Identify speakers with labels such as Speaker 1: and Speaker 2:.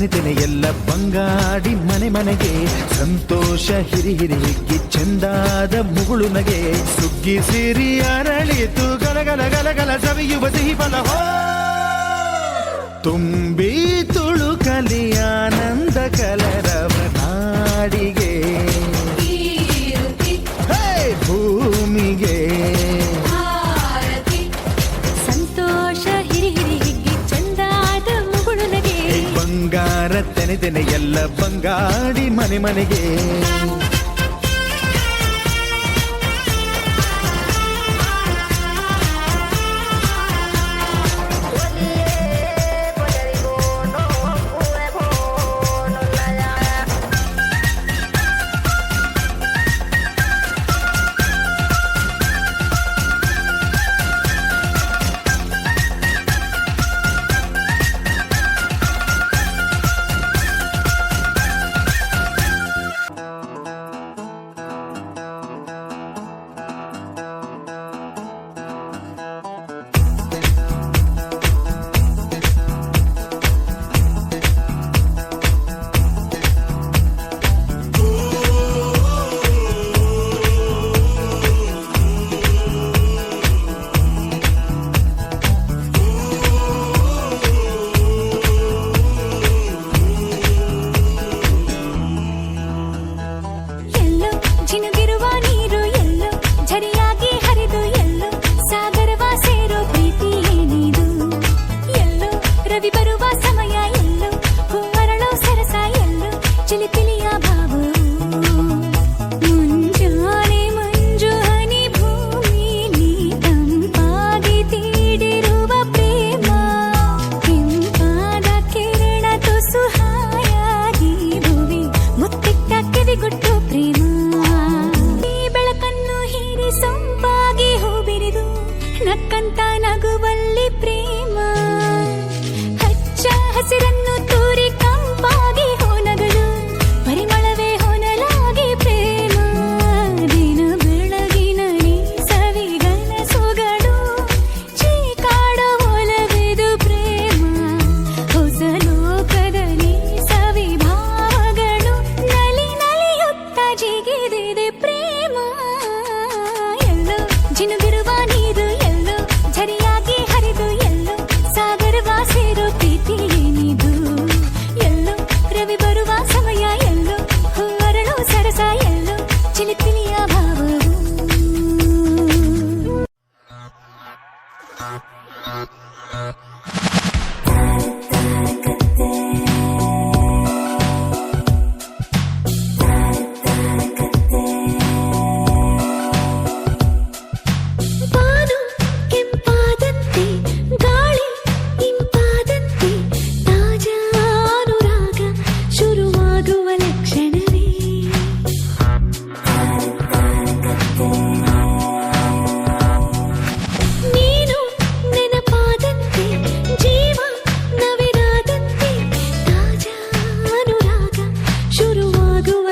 Speaker 1: ತೆನೆ ಎಲ್ಲ ಬಂಗಾಡಿ ಮನೆ ಮನೆಗೆ ಸಂತೋಷ ಹಿರಿ ಹಿರಿ ಹಿಗ್ಗಿ ಚೆಂದಾದ ಮುಗುಳು ನಗೆ ಸುಗ್ಗಿ ಸಿರಿ ಅರಳಿತು ಗಲಗಲ ಗಲಗಲ ಸವಿಯುವ ಸಿಹಿ ಫಲ ತುಂಬಿ ತುಳುಕಲಿ ಆನಂದ ಕಲರವ ನಾಡಿಗೆ ಭೂಮಿಗೆ
Speaker 2: ಸಂತೋಷ ಹಿರಿ ಹಿರಿ ಹಿಗ್ಗಿ ಚಂದಾದ ಮುಗುಳು ನಗೆ
Speaker 1: ಬಂಗಾರ ತೆನೆ ತೆನೆ ಎಲ್ಲ ಬಂಗಾಡಿ ಮನೆ ಮನೆಗೆ
Speaker 2: ನಕ್ಕಂತ ನಗುವಲ್ಲಿ ಪ್ರೇಮ ಹಚ್ಚ ಹಸಿರನ್ನು ತೂರಿ ಕಂಪಾಗಿ ಹೋನಗಳು ಪರಿಮಳವೇ ಹೊನಲಾಗಿ ಪ್ರೇಮ ದಿನ ಬೆಳಗಿನ ನೀ ಸವಿಗನ ಸೊಗಡು ಚೀಕಾಡೋ ಒಲವಿದು ಪ್ರೇಮ ಹೊಸ ಲೋಕದಲ್ಲಿ ಸವಿಭಾವಗಳು ನಲಿ ನಲಿಯುತ್ತ ಜಿಗಿದಿದೆ ಪ್ರೇಮ ಎಲ್ಲೋ ಜಿನುಗಿರುವ ನೀರು ಝರಿಯಾಗಿ ಹರಿದು ಎಲ್ಲೋ ಸಾಗರವ ಸೇರೋ ಪ್ರೀತಿ ಏನಿದು ಎಲ್ಲೋ ರವಿ ಬರುವ ಸಮಯ ಎಲ್ಲೋ ಹೊರಳು ಸರಸ ಎಲ್ಲೋ ಚಿಲಿಪಿಲಿಯ ಭಾವವು ಶುರುವಾಗುವ